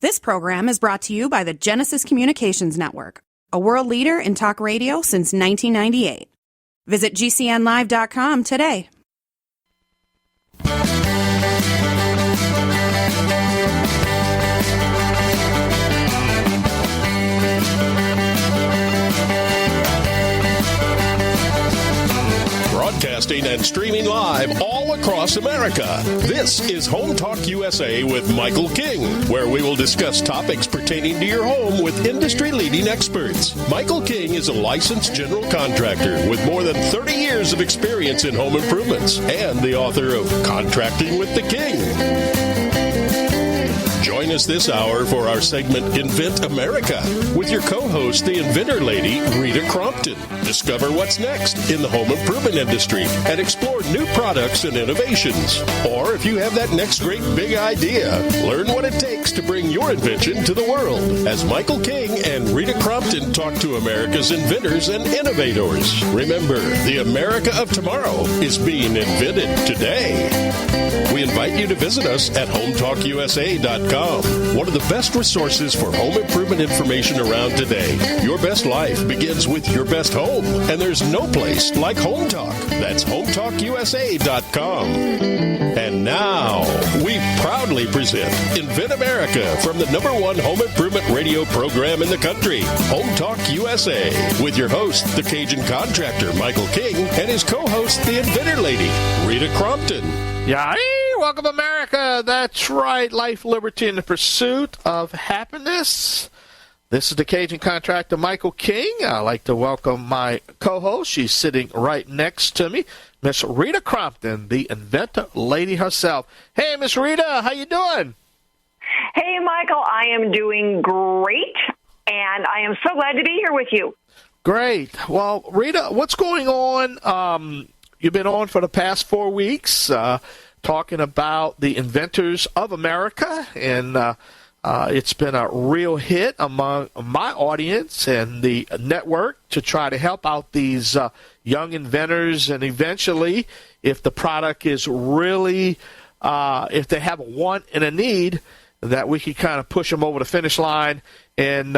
This program is brought to you by the Genesis Communications Network, a world leader in talk radio since 1998. Visit GCNlive.com today. Broadcasting and streaming live all across America. This is Home Talk USA with Michael King, where we will discuss topics pertaining to your home with industry-leading experts. Michael King is a licensed general contractor with more than 30 years of experience in home improvements and the author of Contracting with the King. Join us this hour for our segment Invent America with your co-host, the Inventor Lady, Rita Crompton. Discover what's next in the home improvement industry and explore new products and innovations. Or if you have that next great big idea, learn what it takes to bring your invention to the world. As Michael King and Rita Crompton talk to America's inventors and innovators. Remember, the America of tomorrow is being invented today. We invite you to visit us at HomeTalkUSA.com. One of the best resources for home improvement information around today. Your best life begins with your best home, and there's no place like Home Talk. That's HomeTalkUSA.com. And now, we proudly present Invent America from the #1 home improvement radio program in the country, Home Talk USA, with your host, the Cajun contractor, Michael King, and his co-host, the Inventor Lady, Rita Crompton. Yeah, welcome America. That's right. Life, liberty, and the pursuit of happiness. This is the Cajun contractor, Michael King. I'd like to welcome my co-host. She's sitting right next to me, Miss Rita Crompton, the Inventor Lady herself. Hey, Miss Rita, how you doing? Hey, Michael, I am doing great, and I am so glad to be here with you. Great. Well, Rita, what's going on? You've been on for the past 4 weeks talking about the inventors of America, and it's been a real hit among my audience and the network to try to help out these young inventors, and eventually, if the product is really, if they have a want and a need, that we can kind of push them over the finish line and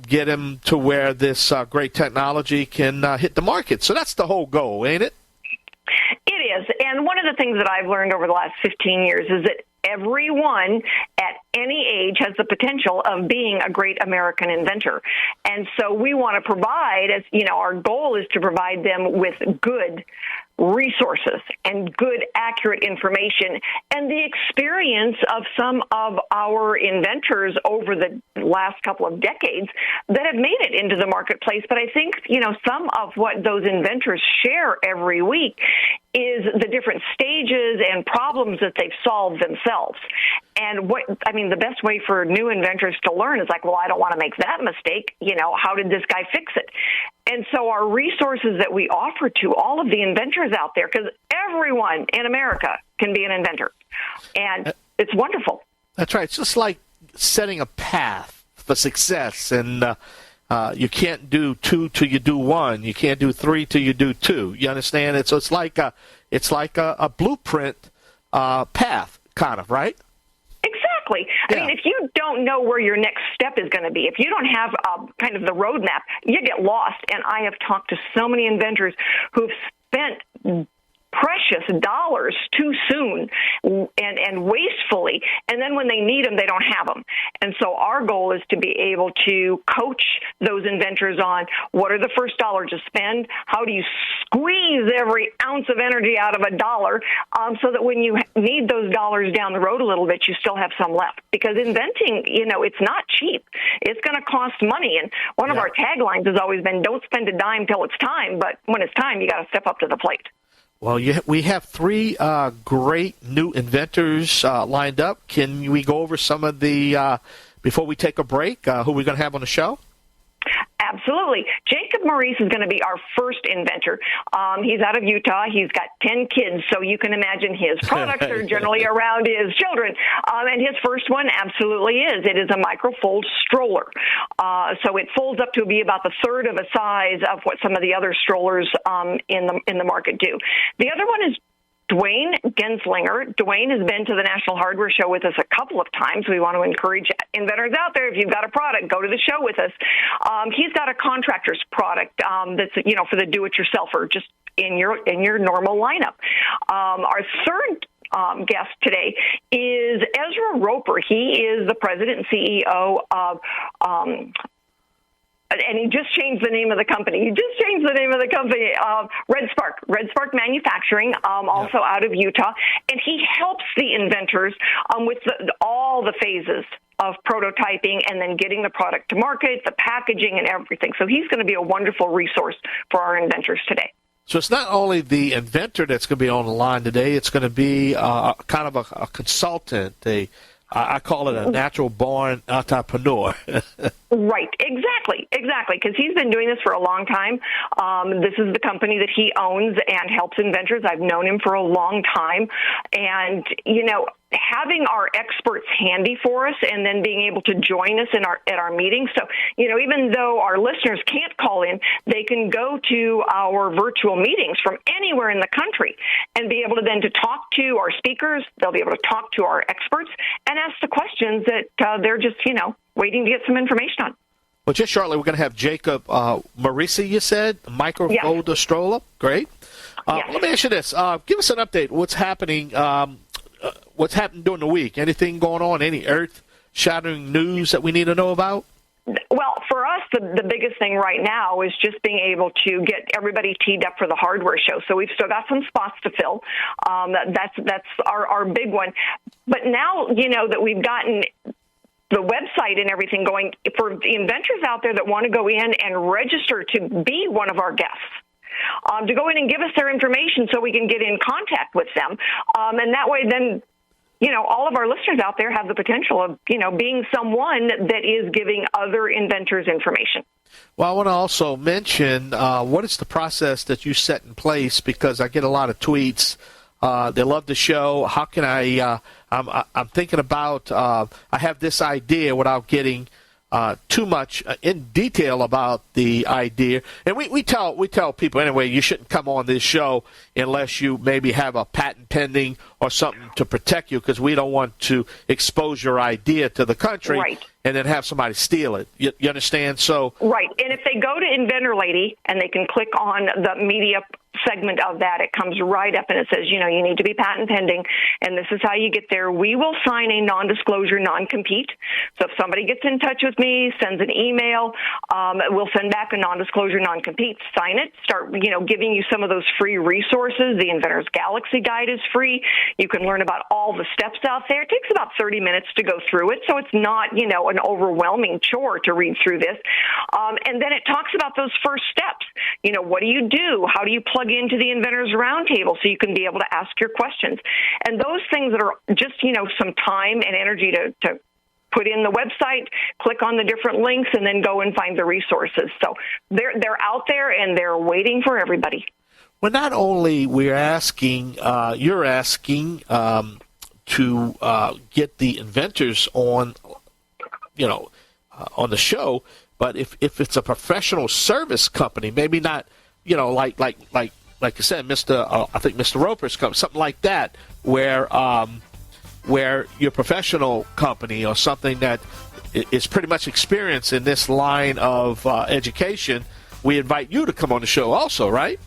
get them to where this great technology can hit the market. So that's the whole goal, ain't it? It is. And one of the things that I've learned over the last 15 years is that everyone at any age has the potential of being a great American inventor. And so we want to provide, as you know, our goal is to provide them with good resources and good, accurate information and the experience of some of our inventors over the last couple of decades that have made it into the marketplace. But I think, you know, some of what those inventors share every week is the different stages and problems that they've solved themselves. And the best way for new inventors to learn is like, well, I don't want to make that mistake. You know, how did this guy fix it? And so our resources that we offer to all of the inventors out there, because everyone in America can be an inventor, and it's wonderful. That's right. It's just like setting a path for success, and you can't do 2 till you do 1. You can't do 3 till you do 2. You understand? It's like a blueprint path, kind of, right? Exactly. Yeah. I mean, if you don't know where your next step is going to be, if you don't have kind of the roadmap, you get lost. And I have talked to so many inventors who've spent precious dollars too soon and wastefully, and then when they need them, they don't have them. And so our goal is to be able to coach those inventors on what are the first dollar to spend, how do you squeeze every ounce of energy out of a dollar so that when you need those dollars down the road a little bit, you still have some left. Because inventing, you know, it's not cheap. It's going to cost money. And one of our taglines has always been, don't spend a dime till it's time, but when it's time, you got to step up to the plate. Well, we have 3 great new inventors lined up. Can we go over some of the, before we take a break, who we're going to have on the show? Absolutely. Jacob Morrise is going to be our first inventor. He's out of Utah. He's got 10 kids, so you can imagine his products are generally around his children. And his first one absolutely is. It is a MicroFold Stroller. So it folds up to be about the third of a size of what some of the other strollers in the market do. The other one is Duane Genzlinger. Duane has been to the National Hardware Show with us a couple of times. We want to encourage inventors out there, if you've got a product, go to the show with us. He's got a contractor's product that's, for the do-it-yourselfer, just in your normal lineup. Our third guest today is Ezra Roper. He is the president and CEO of and he just changed the name of the company. Red Spark Manufacturing, also out of Utah. And he helps the inventors with all the phases of prototyping and then getting the product to market, the packaging and everything. So he's going to be a wonderful resource for our inventors today. So it's not only the inventor that's going to be on the line today, it's going to be kind of a consultant, I call it a natural-born entrepreneur. Right, exactly, because he's been doing this for a long time. This is the company that he owns and helps inventors. I've known him for a long time. And, having our experts handy for us and then being able to join us at our meetings. So, even though our listeners can't call in, they can go to our virtual meetings from anywhere in the country and be able to then to talk to our speakers. They'll be able to talk to our experts and ask the questions that they're just, waiting to get some information on. Well, just shortly, we're going to have Jacob Morrise, you said, MicroFold Stroller. Great. Yes. Let me ask you this. Give us an update. What's happening during the week? Anything going on? Any earth-shattering news that we need to know about? Well, for us, the biggest thing right now is just being able to get everybody teed up for the hardware show. So we've still got some spots to fill. That's our big one. But now, that we've gotten the website and everything going, for the inventors out there that want to go in and register to be one of our guests, to go in and give us their information so we can get in contact with them. And that way then, all of our listeners out there have the potential of, being someone that is giving other inventors information. Well, I want to also mention what is the process that you set in place, because I get a lot of tweets. They love the show. How can I'm thinking about, I have this idea without getting too much in detail about the idea. And we tell people, anyway, you shouldn't come on this show unless you maybe have a patent pending or something to protect you, because we don't want to expose your idea to the country. Right. And then have somebody steal it. You understand? So right. And if they go to Inventor Lady and they can click on the media segment of that, it comes right up and it says, you need to be patent pending, and this is how you get there. We will sign a non-disclosure, non-compete. So if somebody gets in touch with me, sends an email, we'll send back a non-disclosure, non-compete, sign it, start, giving you some of those free resources. The Inventor's Galaxy Guide is free. You can learn about all the steps out there. It takes about 30 minutes to go through it, so it's not, an overwhelming chore to read through this. And then it talks about those first steps. What do you do? How do you plug into the Inventors Roundtable so you can be able to ask your questions? And those things that are just, some time and energy to put in the website, click on the different links, and then go and find the resources. So they're out there and they're waiting for everybody. Well, not only you're asking to get the inventors on, on the show, but if it's a professional service company, maybe not, like you said, I think Mr. Roper's company, something like that, where your professional company or something that is pretty much experienced in this line of education, we invite you to come on the show also, right?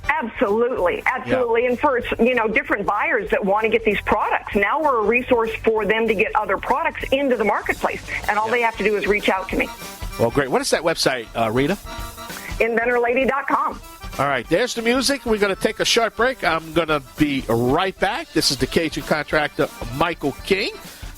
Absolutely. Yeah. And for, different buyers that want to get these products, now we're a resource for them to get other products into the marketplace. And all they have to do is reach out to me. Well, great. What is that website, Rita? InventorLady.com. All right, there's the music. We're going to take a short break. I'm going to be right back. This is the Cajun contractor, Michael King.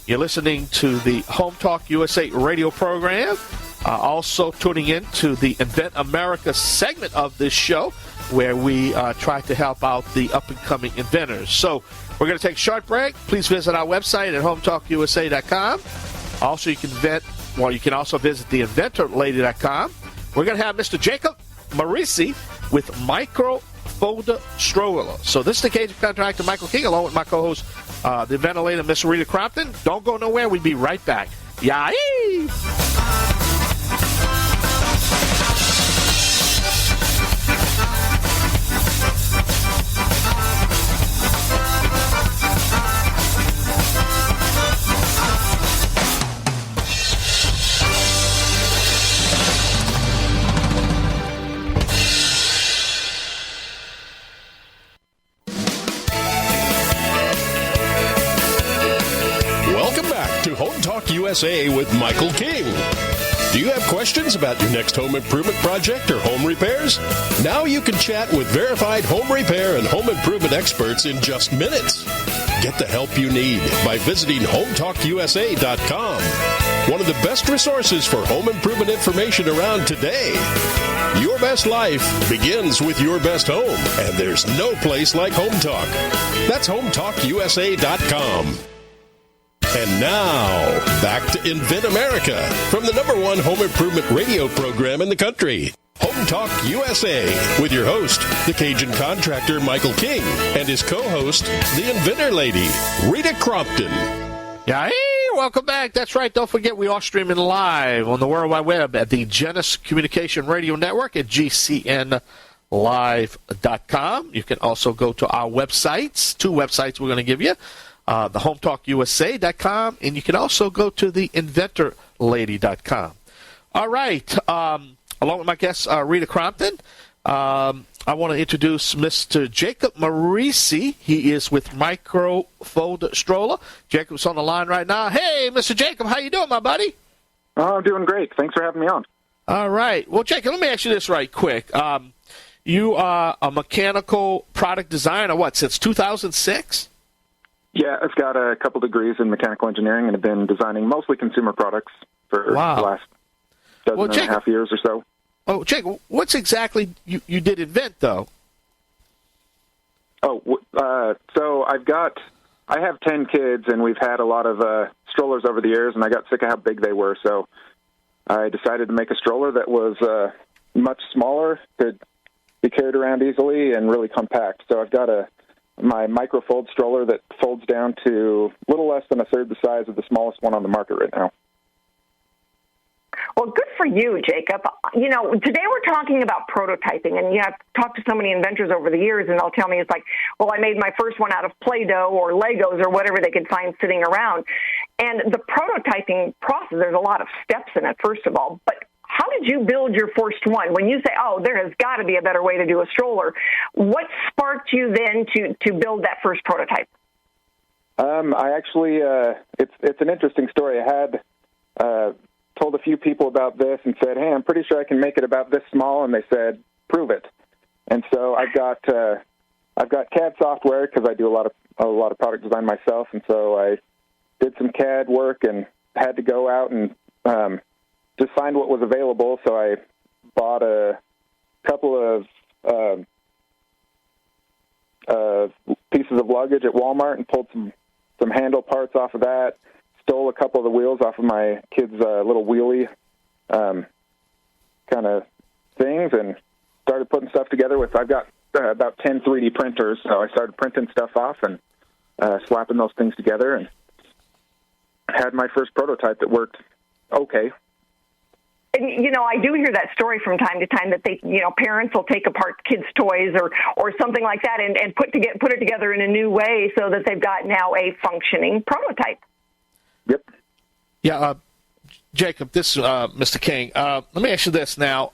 You're listening to the Home Talk USA radio program. Also tuning in to the Invent America segment of this show, where we try to help out the up-and-coming inventors. So we're going to take a short break. Please visit our website at hometalkusa.com. Also, you can also visit the inventorlady.com. We're going to have Mr. Jacob Morrise with MicroFold Stroller. So this is the Cajun contractor, Michael King, along with my co-host, the Inventor Lady, Miss Rita Crompton. Don't go nowhere. We'll be right back. Yay! USA with Michael King. Do you have questions about your next home improvement project or home repairs? Now you can chat with verified home repair and home improvement experts in just minutes. Get the help you need by visiting HometalkUSA.com. One of the best resources for home improvement information around today. Your best life begins with your best home, and there's no place like Home Talk. That's HometalkUSA.com. And now, back to Invent America from the #1 home improvement radio program in the country. Home Talk USA with your host, the Cajun contractor Michael King, and his co-host, the Inventor Lady, Rita Crompton. Yeah, hey, welcome back. That's right. Don't forget we are streaming live on the World Wide Web at the Genesis Communication Radio Network at GCNlive.com. You can also go to our websites, 2 websites we're going to give you. The HometalkUSA.com, and you can also go to the InventorLady.com. All right. Along with my guest, Rita Crompton, I want to introduce Mr. Jacob Morrise. He is with MicroFold Stroller. Jacob's on the line right now. Hey, Mr. Jacob, how you doing, my buddy? Oh, I'm doing great. Thanks for having me on. All right. Well, Jacob, let me ask you this right quick. You are a mechanical product designer, since 2006? Yeah, I've got a couple degrees in mechanical engineering and have been designing mostly consumer products for the last dozen and a half years or so. Oh, Jacob, what's exactly you did invent, though? Oh, so I have 10 kids, and we've had a lot of strollers over the years, and I got sick of how big they were, so I decided to make a stroller that was much smaller, could be carried around easily, and really compact. So I've got my MicroFold Stroller that folds down to a little less than a third the size of the smallest one on the market right now. Well, good for you, Jacob. You know, today we're talking about prototyping, and I've talked to so many inventors over the years, and they'll tell me it's like, well, I made my first one out of Play-Doh or Legos or whatever they could find sitting around. And the prototyping process, there's a lot of steps in it, first of all, but how did you build your first one? When you say, oh, there has got to be a better way to do a stroller, what sparked you then to build that first prototype? I actually, it's an interesting story. I had told a few people about this and said, hey, I'm pretty sure I can make it about this small, and they said, prove it. And so I've got CAD software because I do a lot of product design myself, and so I did some CAD work and had to go out and just find what was available. So I bought a couple of pieces of luggage at Walmart and pulled some handle parts off of that. Stole a couple of the wheels off of my kid's little wheelie kind of things, and started putting stuff together I've got about 10 3D printers, so I started printing stuff off and slapping those things together, and had my first prototype that worked okay. And, you know, I do hear that story from time to time that parents will take apart kids' toys or something like that and put it together in a new way so that they've got now a functioning prototype. Yep. Yeah, Jacob, this is Mr. King. Let me ask you this now.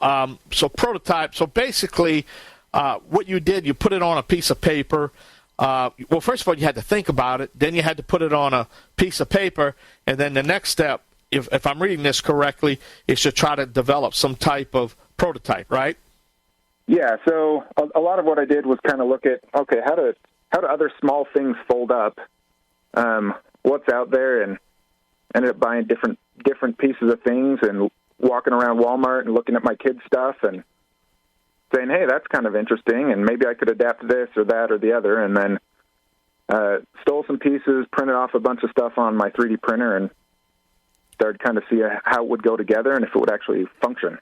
So prototype, so basically what you did, you put it on a piece of paper. Well, first of all, you had to think about it. Then you had to put it on a piece of paper. And then the next step, if I'm reading this correctly, is to try to develop some type of prototype, right? Yeah, so a lot of what I did was kind of look at, okay, how do other small things fold up? What's out there, and ended up buying different pieces of things and walking around Walmart and looking at my kids' stuff and saying, hey, that's kind of interesting, and maybe I could adapt this or that or the other, and then stole some pieces, printed off a bunch of stuff on my 3D printer, and started kind of see how it would go together and if it would actually function.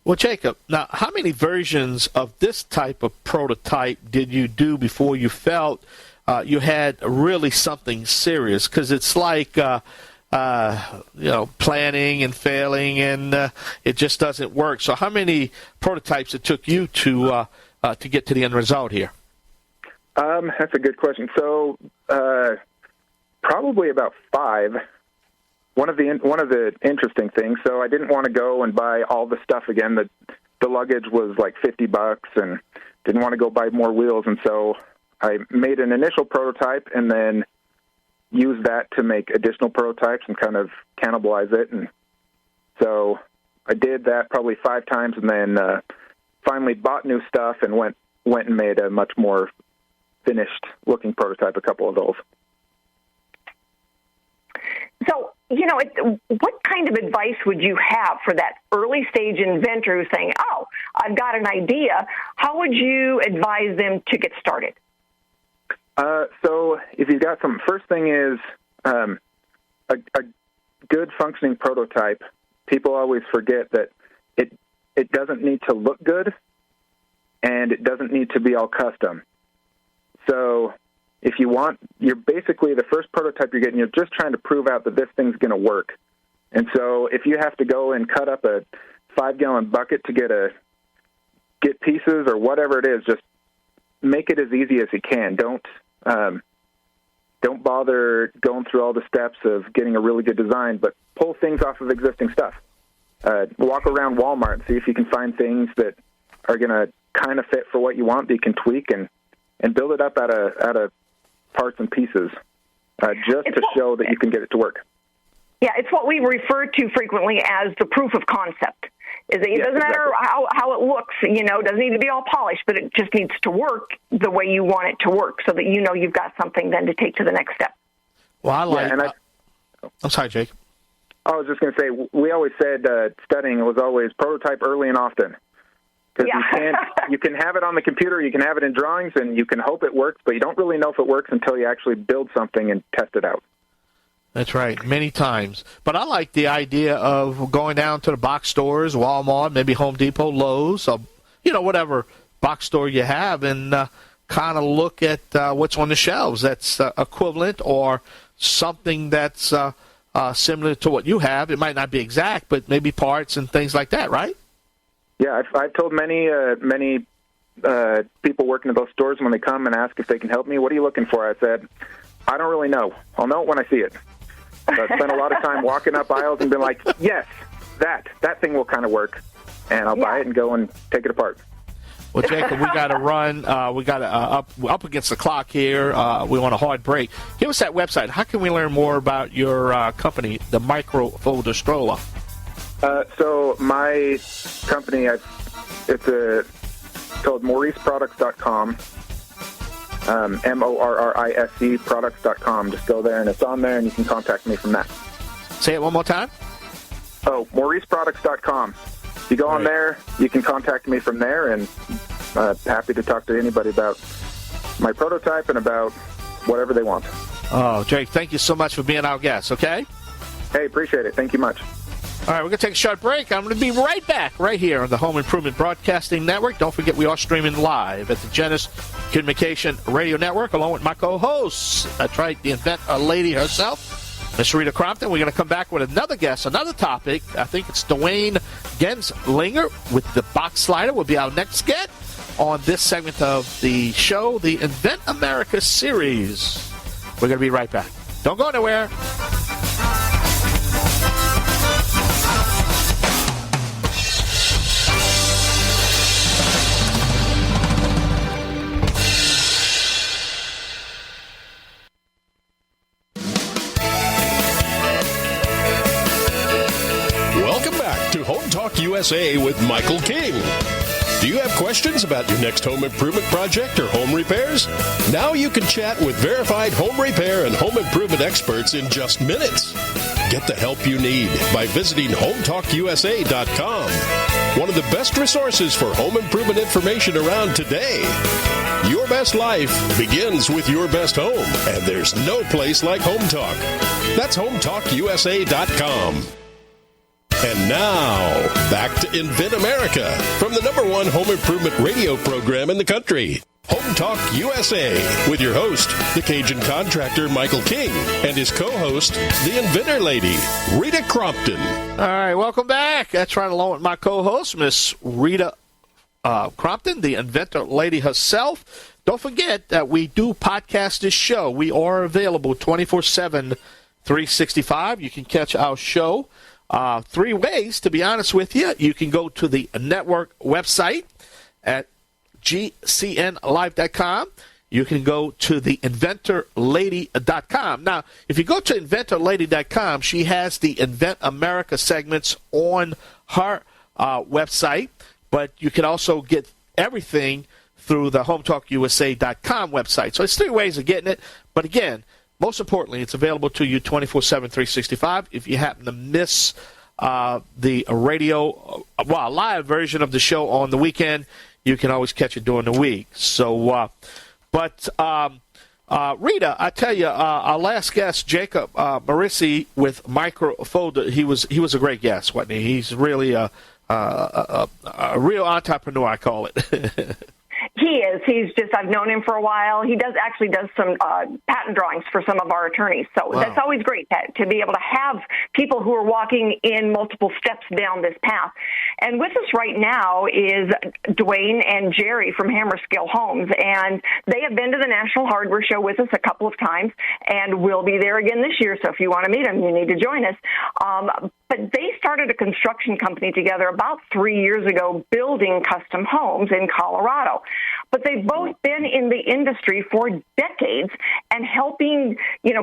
Well, Jacob, now how many versions of this type of prototype did you do before you felt you had really something serious? Because it's like planning and failing, and it just doesn't work. So how many prototypes it took you to get to the end result here? That's a good question. So probably about 5. One of the interesting things, so I didn't want to go and buy all the stuff again. The luggage was like $50 and didn't want to go buy more wheels, and so I made an initial prototype and then use that to make additional prototypes and kind of cannibalize it. And so I did that probably 5 times, and then finally bought new stuff and went and made a much more finished-looking prototype, a couple of those. So, what kind of advice would you have for that early-stage inventor who's saying, oh, I've got an idea? How would you advise them to get started? So if you've got some, first thing is a good functioning prototype. People always forget that it doesn't need to look good, and it doesn't need to be all custom. So if you're basically the first prototype you're getting, you're just trying to prove out that this thing's going to work. And so if you have to go and cut up a 5-gallon bucket to get pieces or whatever it is, just make it as easy as you can. Don't bother going through all the steps of getting a really good design, but pull things off of existing stuff. Walk around Walmart and see if you can find things that are going to kind of fit for what you want that you can tweak and build it up out of parts and pieces, just to show that you can get it to work. Yeah, it's what we refer to frequently as the proof of concept. It doesn't matter how it looks, it doesn't need to be all polished, but it just needs to work the way you want it to work so that you've got something then to take to the next step. Well, I'm sorry, Jake. I was just going to say, we always said studying was always prototype early and often. Because you can have it on the computer, you can have it in drawings, and you can hope it works, but you don't really know if it works until you actually build something and test it out. That's right, many times. But I like the idea of going down to the box stores, Walmart, maybe Home Depot, Lowe's, whatever box store you have, and kind of look at what's on the shelves that's equivalent or something that's similar to what you have. It might not be exact, but maybe parts and things like that, right? Yeah, I've told many people working at those stores when they come and ask if they can help me, what are you looking for? I said, I don't really know. I'll know it when I see it. So I spent a lot of time walking up aisles and been like, yes, that thing will kind of work, and I'll buy it and go and take it apart. Well, Jacob, we got to run. We got to up against the clock here. We want a hard break. Give us that website. How can we learn more about your company, the MicroFold Stroller? So my company, it's called MorriseProducts.com. MORRISE products.com. Just go there, and it's on there, and you can contact me from that. Say it one more time. Oh, MorriseProducts.com. If you go on there, you can contact me from there, and happy to talk to anybody about my prototype and about whatever they want. Oh, Jake, thank you so much for being our guest, okay? Hey, appreciate it. Thank you much. All right, we're going to take a short break. I'm going to be right back right here on the Home Improvement Broadcasting Network. Don't forget, we are streaming live at the Genesis Communication Radio Network, along with my co-hosts. That's right, the Inventor Lady herself, Miss Rita Crompton. We're going to come back with another guest, another topic. I think it's Duane Genzlinger with the box slider will be our next guest on this segment of the show, the Invent America series. We're going to be right back. Don't go anywhere. Home Talk USA with Michael King. Do you have questions about your next home improvement project or home repairs? Now you can chat with verified home repair and home improvement experts in just minutes. Get the help you need by visiting HomeTalkUSA.com. One of the best resources for home improvement information around today. Your best life begins with your best home, and there's no place like Home Talk. That's HomeTalkUSA.com. And now, back to Invent America from the #1 home improvement radio program in the country, Home Talk USA, with your host, the Cajun contractor Michael King, and his co-host, the Inventor Lady, Rita Crompton. All right, welcome back. That's right, along with my co-host, Miss Rita Crompton, the Inventor Lady herself. Don't forget that we do podcast this show. We are available 24/7, 365. You can catch our show 3 ways, to be honest with you. You can go to the network website at gcnlive.com. you can go to the inventorlady.com. Now, if you go to inventorlady.com, she has the Invent America segments on her website, but you can also get everything through the HometalkUSA.com website. So it's 3 ways of getting it. But again, most importantly, it's available to you 24/7, 365. If you happen to miss the radio, a live version of the show on the weekend, you can always catch it during the week. So, Rita, I tell you, our last guest, Jacob Morrise with MicroFold, he was a great guest, wasn't he? He's really a real entrepreneur, I call it. He is. I've known him for a while. He actually does some patent drawings for some of our attorneys. So Wow. That's always great to be able to have people who are walking in multiple steps down this path. And with us right now is Duane and Jerry from Hammerscale Homes. And they have been to the National Hardware Show with us a couple of times and will be there again this year. So if you want to meet them, you need to join us. But they started a construction company together about 3 years ago building custom homes in Colorado. But they've both been in the industry for decades and helping,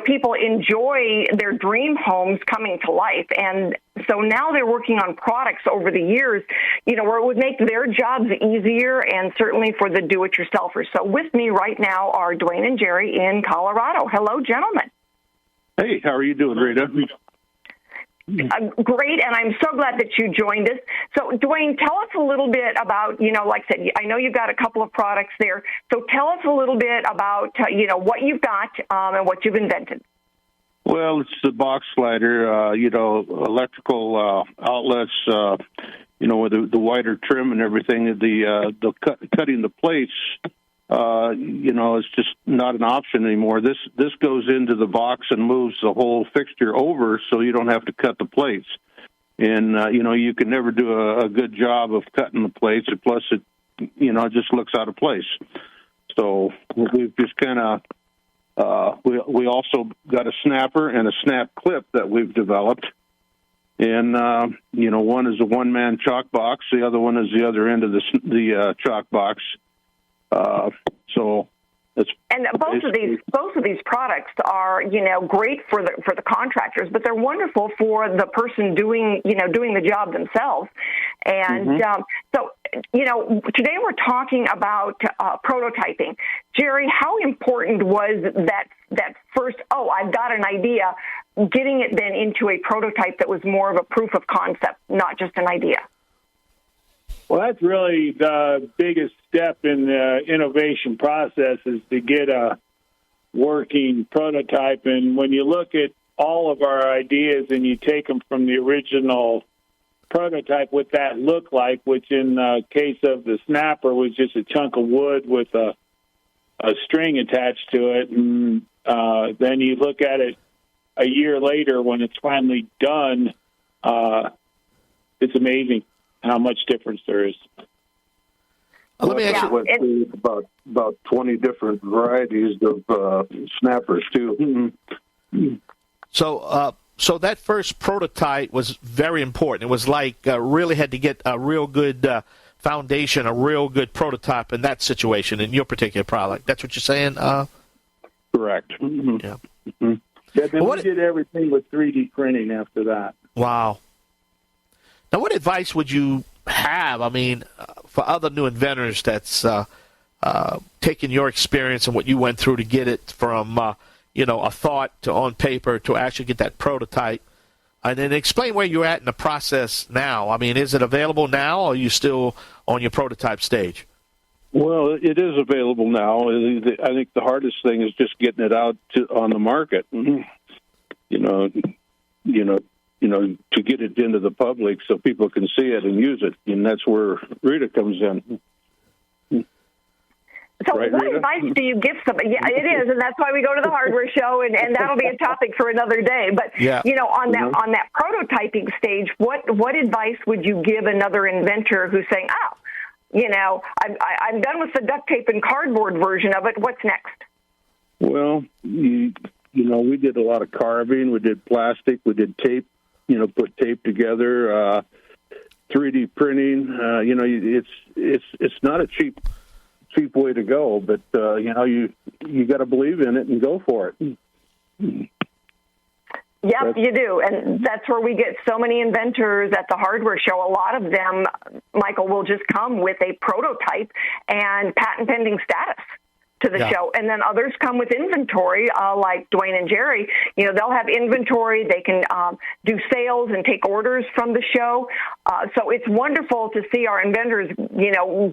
people enjoy their dream homes coming to life. And so now they're working on products over the years, where it would make their jobs easier and certainly for the do-it-yourselfers. So with me right now are Duane and Jerry in Colorado. Hello, gentlemen. Hey, how are you doing, Rita? Great, and I'm so glad that you joined us. So, Duane, tell us a little bit about, like I said, I know you've got a couple of products there. So tell us a little bit about, what you've got and what you've invented. Well, it's the box slider, electrical outlets, with the wider trim and everything. The cutting the plates, it's just not an option anymore. This goes into the box and moves the whole fixture over, so you don't have to cut the plates. And you can never do a good job of cutting the plates. And plus, it just looks out of place. So we've just kind of we also got a snapper and a snap clip that we've developed. And one is a one-man chalk box. The other one is the other end of the chalk box. And both of these products are, great for the contractors, but they're wonderful for the person doing the job themselves. And today we're talking about prototyping. Jerry, how important was that first? Oh, I've got an idea. Getting it then into a prototype that was more of a proof of concept, not just an idea. Well, that's really the biggest step in the innovation process is to get a working prototype. And when you look at all of our ideas and you take them from the original prototype, what that looked like, which in the case of the snapper was just a chunk of wood with a string attached to it. And then you look at it a year later when it's finally done, it's amazing how much difference there is. Let me ask you, went through about 20 different varieties of snappers too. So that first prototype was very important. It was like really had to get a real good foundation, a real good prototype in that situation in your particular product. That's what you're saying? Correct. Yeah. Yeah, then we did everything with 3D printing after that. Wow. Now, what advice would you have, for other new inventors that's taking your experience and what you went through to get it from, a thought to on paper to actually get that prototype? And then explain where you're at in the process now. Is it available now, or are you still on your prototype stage? Well, it is available now. I think the hardest thing is just getting it out on the market. To get it into the public so people can see it and use it, and that's where Rita comes in. So right, what Rita? advice do you give somebody? Yeah, it is, and that's why we go to the hardware show, and that'll be a topic for another day. But, on that prototyping stage, what advice would you give another inventor who's saying, I'm done with the duct tape and cardboard version of it. What's next? Well, we did a lot of carving. We did plastic. We did tape, put tape together, 3D printing. It's not a cheap cheap way to go. But you got to believe in it and go for it. Yep, you do. And that's where we get so many inventors at the hardware show. A lot of them, Michael, will just come with a prototype and patent pending status to the show. And then others come with inventory, like Duane and Jerry. They'll have inventory. They can do sales and take orders from the show. So it's wonderful to see our inventors,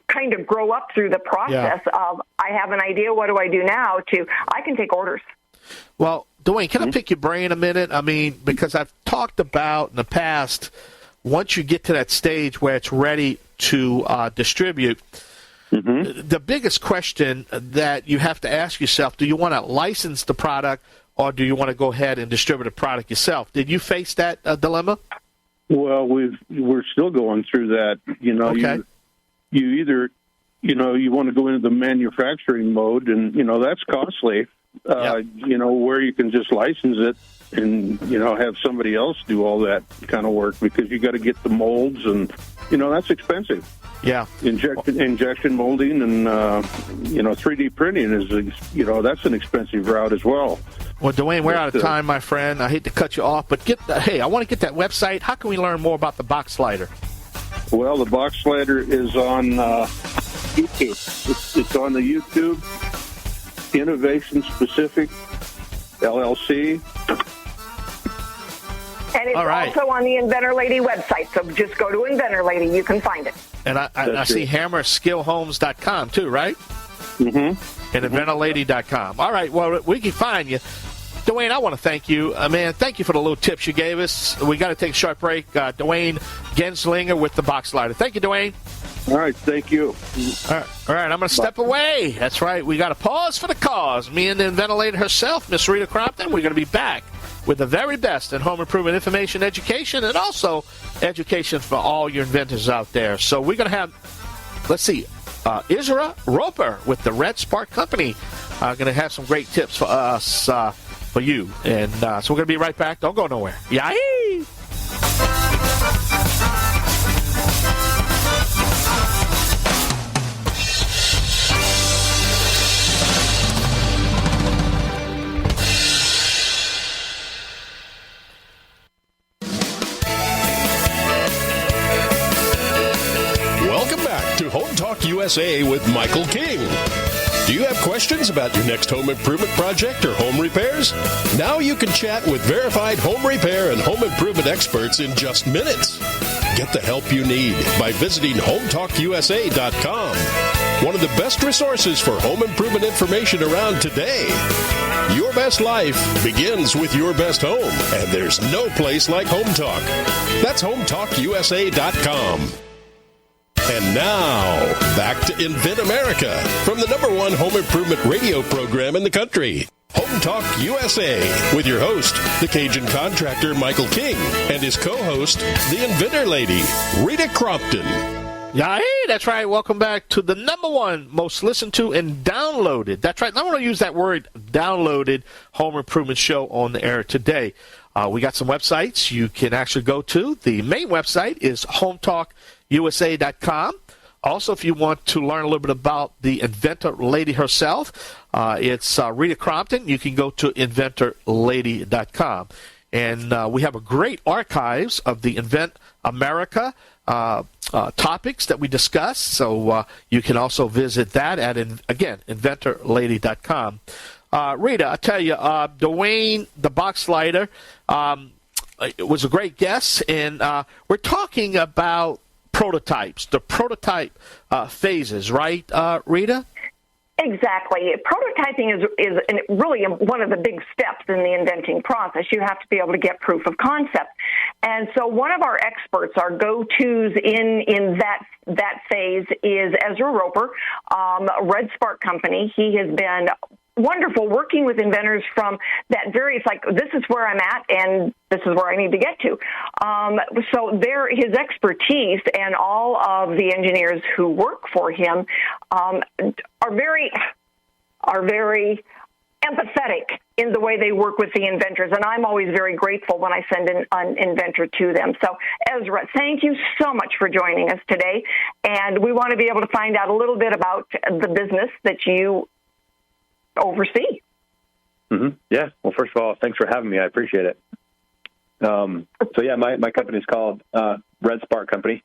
kind of grow up through the process of, I have an idea, what do I do now, to I can take orders. Well, Duane, can I pick your brain a minute? I mean, because I've talked about in the past, once you get to that stage where it's ready to distribute, the biggest question that you have to ask yourself, do you want to license the product or do you want to go ahead and distribute the product yourself? Did you face that dilemma? Well, we're still going through that. Okay. You either, you want to go into the manufacturing mode, and, that's costly. Where you can just license it and, have somebody else do all that kind of work, because you got to get the molds and, that's expensive. Yeah. Injection molding and, 3D printing is, that's an expensive route as well. Well, Duane, we're out of time, my friend. I hate to cut you off, but I want to get that website. How can we learn more about the box slider? Well, the box slider is on YouTube. It's on the YouTube. Innovation Specific LLC. And it's also on the Inventor Lady website, so just go to Inventor Lady. You can find it. And I see hammerskillhomes.com too, right? Mm-hmm. And inventorlady.com. All right, well, we can find you. Duane, I want to thank you. Man, thank you for the little tips you gave us. We got to take a short break. Duane Genzlinger with the box slider. Thank you, Duane. All right, thank you. All right, I'm going to step away. That's right. We got to pause for the cause. Me and the Inventor Lady herself, Miss Rita Crompton, we're going to be back with the very best in home improvement information education and also education for all your inventors out there. So we're going to have, Ezra Roper with the Red Spark Company. Going to have some great tips for us, for you. And so we're going to be right back. Don't go nowhere. Yay! Home Talk USA with Michael King. Do you have questions about your next home improvement project or home repairs? Now you can chat with verified home repair and home improvement experts in just minutes. Get the help you need by visiting HomeTalkUSA.com. One of the best resources for home improvement information around today. Your best life begins with your best home, and there's no place like Home Talk. That's HomeTalkUSA.com. And now, back to Invent America from the #1 home improvement radio program in the country. Home Talk USA with your host, the Cajun contractor Michael King, and his co-host, the Inventor Lady, Rita Crompton. Yeah, hey, that's right. Welcome back to the #1 most listened to and downloaded. That's right. I want to use that word, downloaded, home improvement show on the air today. We got some websites you can actually go to. The main website is HomeTalkUSA.com. Also, if you want to learn a little bit about the Inventor Lady herself, it's Rita Crompton. You can go to inventorlady.com. And we have a great archives of the Invent America topics that we discuss. So you can also visit that at, again, inventorlady.com. Rita, I tell you, Duane, the box slider, it was a great guest, and we're talking about prototypes, the prototype phases, right, Rita? Exactly. Prototyping is really one of the big steps in the inventing process. You have to be able to get proof of concept. And so one of our experts, our go-tos in that phase is Ezra Roper, Red Spark Company. He has been wonderful working with inventors from that it's like, this is where I'm at and this is where I need to get to. So his expertise and all of the engineers who work for him are very empathetic in the way they work with the inventors, and I'm always very grateful when I send an inventor to them. So, Ezra, thank you so much for joining us today, and we want to be able to find out a little bit about the business that you oversee. Mm-hmm. Yeah. Well, first of all, thanks for having me. I appreciate it. My company is called Red Spark Company,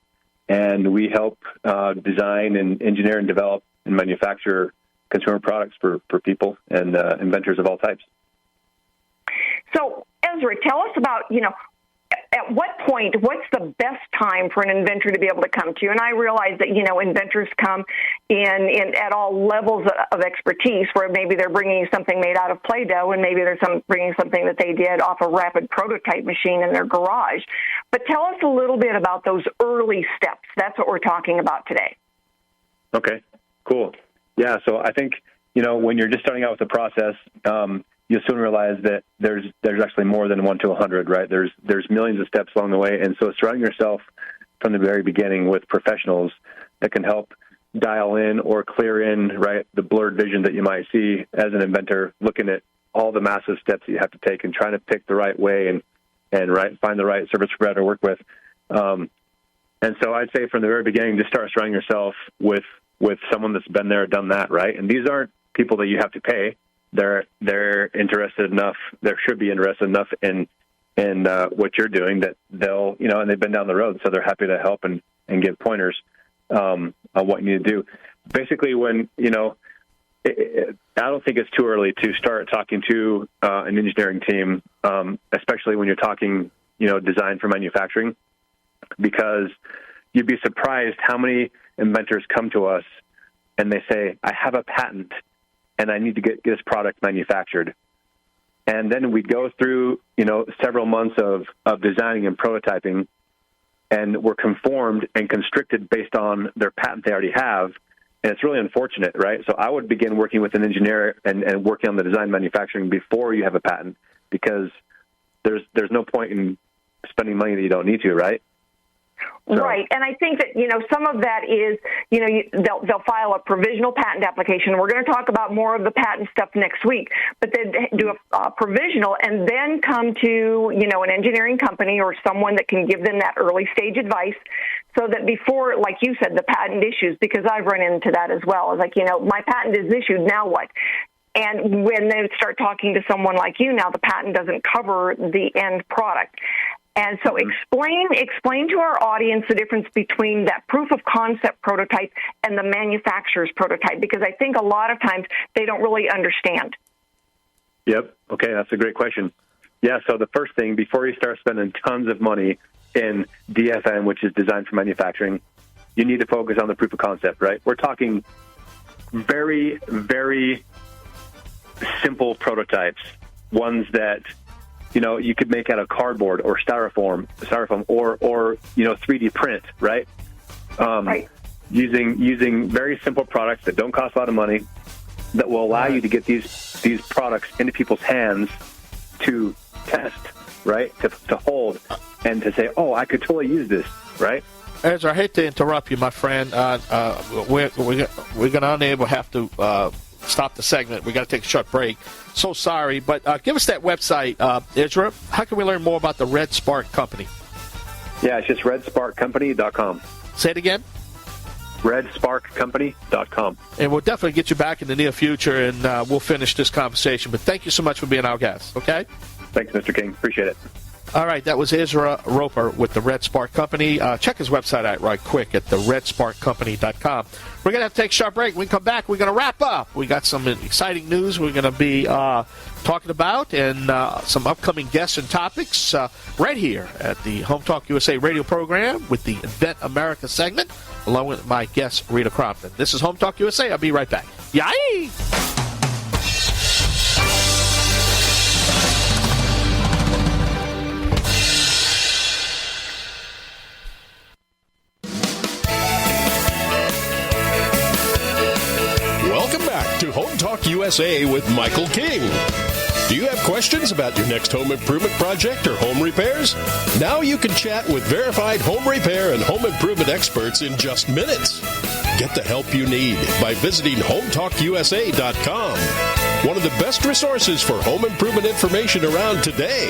and we help design and engineer and develop and manufacture consumer products for people and inventors of all types. So, Ezra, tell us about, at what point, what's the best time for an inventor to be able to come to you? And I realize that, inventors come in at all levels of expertise, where maybe they're bringing you something made out of Play-Doh, and maybe they're bringing something that they did off a rapid prototype machine in their garage. But tell us a little bit about those early steps. That's what we're talking about today. Okay, cool. Yeah, so I think, when you're just starting out with the process, you'll soon realize that there's actually more than 1 to 100, right? There's millions of steps along the way, and so surrounding yourself from the very beginning with professionals that can help dial in or clear in, right, the blurred vision that you might see as an inventor, looking at all the massive steps that you have to take and trying to pick the right way and find the right service provider to work with. And so I'd say from the very beginning, just start surrounding yourself with someone that's been there, done that, right? And these aren't people that you have to pay. They're interested enough. They should be interested enough in what you're doing that they'll, and they've been down the road, so they're happy to help and give pointers on what you need to do. Basically, when I don't think it's too early to start talking to an engineering team, especially when you're talking, design for manufacturing, because you'd be surprised how many inventors come to us and they say, I have a patent and I need to get this product manufactured. And then we go through, several months of designing and prototyping, and we're conformed and constricted based on their patent they already have. And it's really unfortunate, right? So I would begin working with an engineer and working on the design manufacturing before you have a patent, because there's no point in spending money that you don't need to, right? So. Right, and I think that, some of that is, they'll file a provisional patent application. We're going to talk about more of the patent stuff next week, but they do a provisional and then come to, an engineering company or someone that can give them that early stage advice, so that before, like you said, the patent issues, because I've run into that as well. It's like, my patent is issued, now what? And when they start talking to someone like you, now the patent doesn't cover the end product. And so explain to our audience the difference between that proof of concept prototype and the manufacturer's prototype, because I think a lot of times they don't really understand. Yep. Okay, that's a great question. Yeah, so the first thing, before you start spending tons of money in DFM, which is design for manufacturing, you need to focus on the proof of concept, right? We're talking very, very simple prototypes, ones that you could make out of cardboard or styrofoam or 3D print, right? Right. Using very simple products that don't cost a lot of money, that will allow you to get these products into people's hands to test, right? To hold and to say, oh, I could totally use this, right? Ezra, I hate to interrupt you, my friend. We're going to have to stop the segment. We got to take a short break. So sorry, but give us that website, Ezra. How can we learn more about the Red Spark Company? Yeah, it's just redsparkcompany.com. Say it again. redsparkcompany.com. And we'll definitely get you back in the near future, and we'll finish this conversation. But thank you so much for being our guest, okay? Thanks, Mr. King. Appreciate it. All right, that was Ezra Roper with the Red Spark Company. Check his website out right quick at the redsparkcompany.com. We're going to have to take a short break. When we come back, we're going to wrap up. We got some exciting news we're going to be talking about, and some upcoming guests and topics right here at the Home Talk USA radio program with the Invent America segment, along with my guest, Rita Crompton. This is Home Talk USA. I'll be right back. Yay! To Home Talk USA with Michael King. Do you have questions about your next home improvement project or home repairs? Now you can chat with verified home repair and home improvement experts in just minutes. Get the help you need by visiting HomeTalkUSA.com. one of the best resources for home improvement information around today.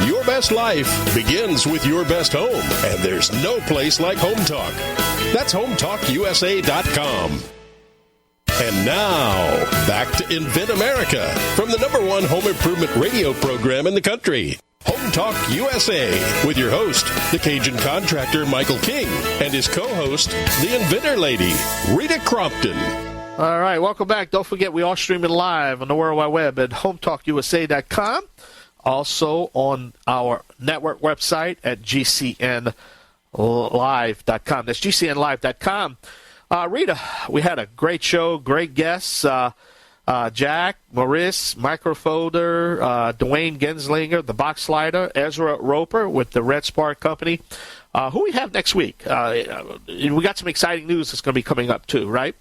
Your best life begins with your best home, and there's no place like Home Talk. That's HomeTalkUSA.com. And now, back to Invent America from the #1 home improvement radio program in the country. Home Talk USA with your host, the Cajun contractor Michael King, and his co-host, the Inventor Lady, Rita Crompton. All right, welcome back. Don't forget, we are streaming live on the World Wide Web at HomeTalkUSA.com. Also on our network website at GCNlive.com. That's GCNlive.com. Rita, we had a great show, great guests. Jack Morrise, MicroFolder, Duane Genzlinger, the box slider, Ezra Roper with the Red Spark Company. Who we have next week? We got some exciting news that's going to be coming up too, right?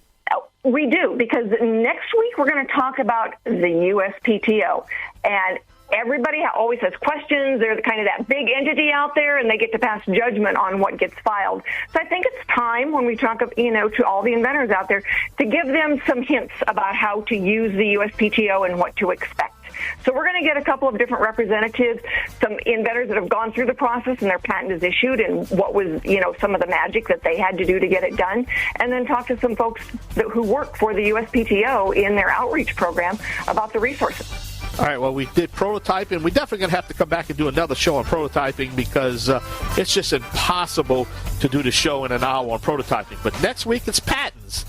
We do, because next week we're going to talk about the USPTO. And everybody always has questions. They're kind of that big entity out there, and they get to pass judgment on what gets filed. So I think it's time when we talk, to all the inventors out there, to give them some hints about how to use the USPTO and what to expect. So we're going to get a couple of different representatives, some inventors that have gone through the process and their patent is issued, and what was, some of the magic that they had to do to get it done, and then talk to some folks who work for the USPTO in their outreach program about the resources. All right, well, we did prototyping. We're definitely going to have to come back and do another show on prototyping because it's just impossible to do the show in an hour on prototyping. But next week, it's patents.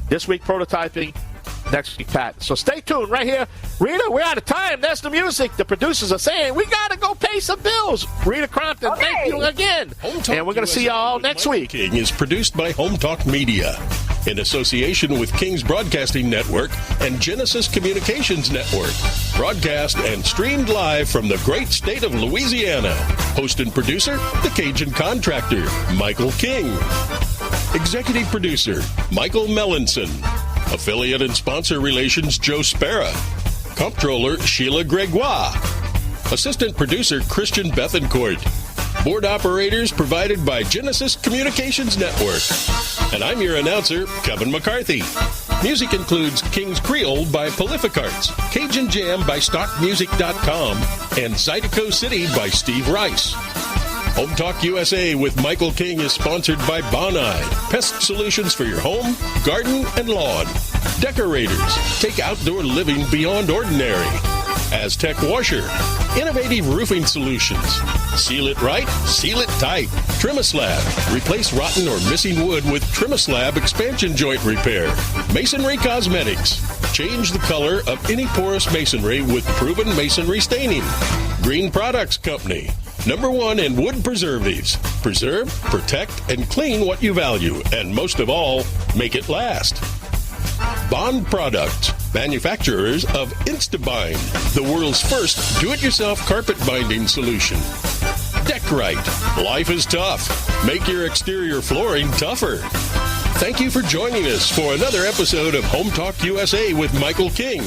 This week, prototyping. Next week, patents. So stay tuned right here. Rita, we're out of time. That's the music. The producers are saying we got to go pay some bills. Rita Crompton, Thank you again. And we're going to see y'all next week. King is produced by Home Talk Media in association with King's Broadcasting Network and Genesis Communications Network. Broadcast and streamed live from the great state of Louisiana. Host and producer, the Cajun contractor, Michael King. Executive producer, Michael Mellinson. Affiliate and sponsor relations, Joe Spera. Comptroller, Sheila Gregoire. Assistant producer, Christian Bethencourt. Board operators provided by Genesis Communications Network. And I'm your announcer, Kevin McCarthy. Music includes King's Creole by Prolificarts, Cajun Jam by StockMusic.com, and Zydeco City by Steve Rice. Home Talk USA with Michael King is sponsored by Bonide, pest solutions for your home, garden, and lawn. Decorators, take outdoor living beyond ordinary. Aztec Washer, innovative roofing solutions. Seal it right, seal it tight. Trimislab, replace rotten or missing wood with Trimislab expansion joint repair. Masonry Cosmetics, change the color of any porous masonry with proven masonry staining. Green Products Company, #1 in wood preservatives. Preserve, protect, and clean what you value, and most of all, make it last. Bond Products, manufacturers of Instabind, the world's first do-it-yourself carpet binding solution. Deckrite, life is tough. Make your exterior flooring tougher. Thank you for joining us for another episode of Home Talk USA with Michael King.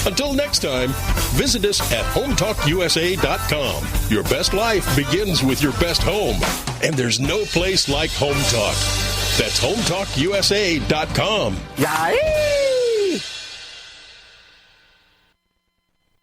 Until next time, visit us at HomeTalkUSA.com. Your best life begins with your best home, and there's no place like Home Talk. That's HomeTalkUSA.com. Yay!